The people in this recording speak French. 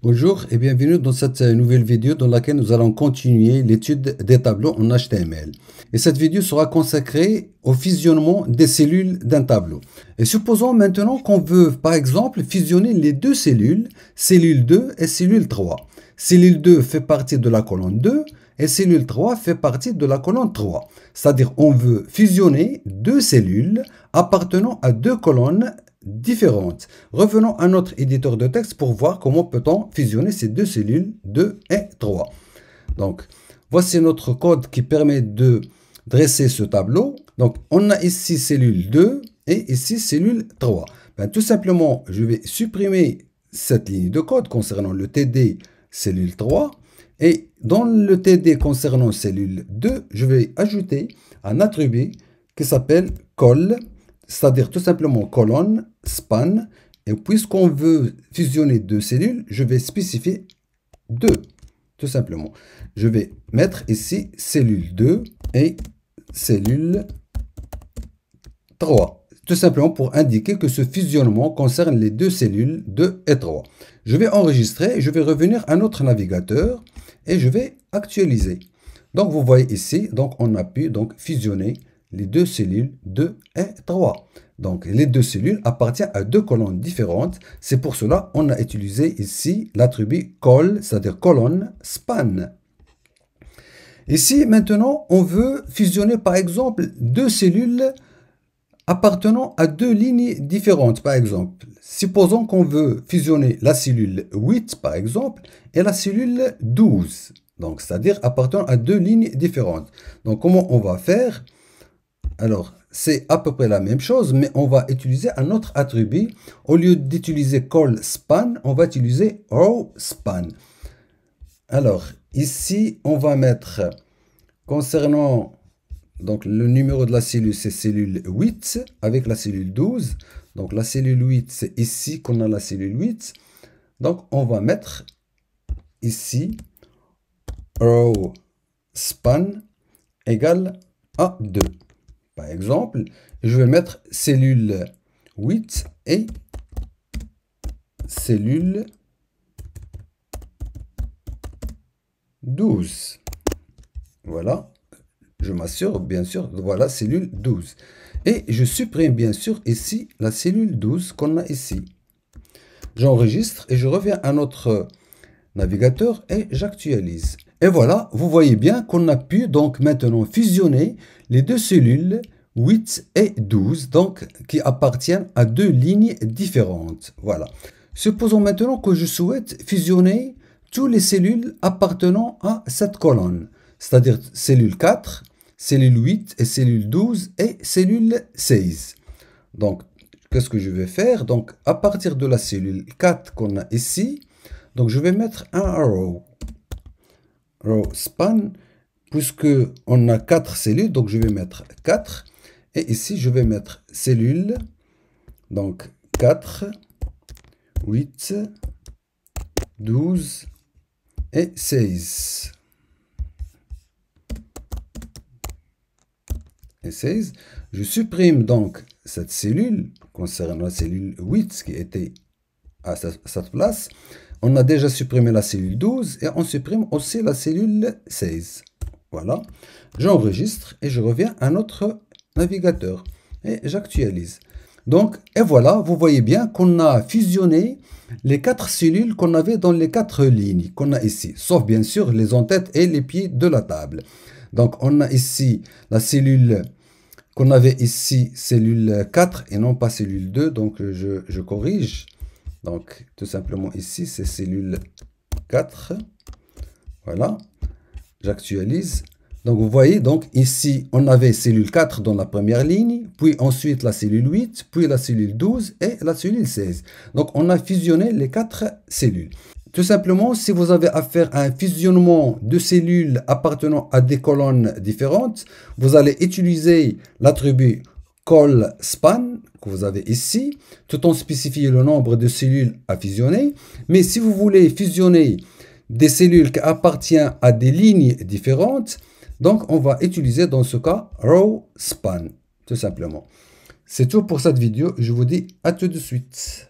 Bonjour et bienvenue dans cette nouvelle vidéo dans laquelle nous allons continuer l'étude des tableaux en HTML. Et cette vidéo sera consacrée au fusionnement des cellules d'un tableau. Et supposons maintenant qu'on veut par exemple fusionner les deux cellules, cellule 2 et cellule 3. Cellule 2 fait partie de la colonne 2 et cellule 3 fait partie de la colonne 3. C'est-à-dire on veut fusionner deux cellules appartenant à deux colonnes différentes. Revenons à notre éditeur de texte pour voir comment peut-on fusionner ces deux cellules 2 et 3. Donc, voici notre code qui permet de dresser ce tableau. Donc, on a ici cellule 2 et ici cellule 3. Tout simplement, je vais supprimer cette ligne de code concernant le TD cellule 3. Et dans le TD concernant cellule 2, je vais ajouter un attribut qui s'appelle col, c'est-à-dire tout simplement colonne, span, et puisqu'on veut fusionner deux cellules, je vais spécifier 2, tout simplement. Je vais mettre ici cellule 2 et cellule 3, tout simplement pour indiquer que ce fusionnement concerne les deux cellules 2 et 3. Je vais enregistrer, je vais revenir à notre navigateur et je vais actualiser. Donc vous voyez ici, donc on a pu donc fusionner les deux cellules 2 et 3. Donc, les deux cellules appartiennent à deux colonnes différentes. C'est pour cela qu'on a utilisé ici l'attribut col, c'est-à-dire colonne span. Ici, maintenant, on veut fusionner, par exemple, deux cellules appartenant à deux lignes différentes. Par exemple, supposons qu'on veut fusionner la cellule 8, par exemple, et la cellule 12. Donc, c'est-à-dire appartenant à deux lignes différentes. Donc, comment on va faire? Alors, c'est à peu près la même chose, mais on va utiliser un autre attribut. Au lieu d'utiliser col span, on va utiliser row span. Alors, ici, on va mettre, concernant donc, le numéro de la cellule, c'est cellule 8, avec la cellule 12. Donc, la cellule 8, c'est ici qu'on a la cellule 8. Donc, on va mettre ici, row span égale à 2. Par exemple, je vais mettre cellule 8 et cellule 12. Voilà, je m'assure bien sûr, voilà cellule 12. Et je supprime bien sûr ici la cellule 12 qu'on a ici. J'enregistre et je reviens à notre navigateur et j'actualise. Et voilà, vous voyez bien qu'on a pu donc maintenant fusionner les deux cellules 8 et 12, donc qui appartiennent à deux lignes différentes. Voilà. Supposons maintenant que je souhaite fusionner toutes les cellules appartenant à cette colonne, c'est-à-dire cellule 4, cellule 8 et cellule 12 et cellule 16. Donc, qu'est-ce que je vais faire? Donc, à partir de la cellule 4 qu'on a ici, donc je vais mettre un row span, puisque on a 4 cellules, donc je vais mettre 4. Et ici, je vais mettre cellule, donc 4, 8, 12 et 16. Et 16. Je supprime donc cette cellule, concernant la cellule 8 qui était à cette place. On a déjà supprimé la cellule 12 et on supprime aussi la cellule 16. Voilà. J'enregistre et je reviens à notre navigateur et j'actualise. Donc, et voilà, vous voyez bien qu'on a fusionné les 4 cellules qu'on avait dans les 4 lignes qu'on a ici, sauf bien sûr les entêtes et les pieds de la table. Donc, on a ici la cellule qu'on avait ici, cellule 4 et non pas cellule 2, donc je corrige. Donc, tout simplement ici, c'est cellule 4. Voilà. J'actualise. Donc, vous voyez, donc ici, on avait cellule 4 dans la première ligne, puis ensuite la cellule 8, puis la cellule 12 et la cellule 16. Donc, on a fusionné les 4 cellules. Tout simplement, si vous avez affaire à un fusionnement de cellules appartenant à des colonnes différentes, vous allez utiliser l'attribut col span que vous avez ici, tout en spécifiant le nombre de cellules à fusionner. Mais si vous voulez fusionner des cellules qui appartiennent à des lignes différentes, donc on va utiliser dans ce cas row span, tout simplement. C'est tout pour cette vidéo. Je vous dis à tout de suite.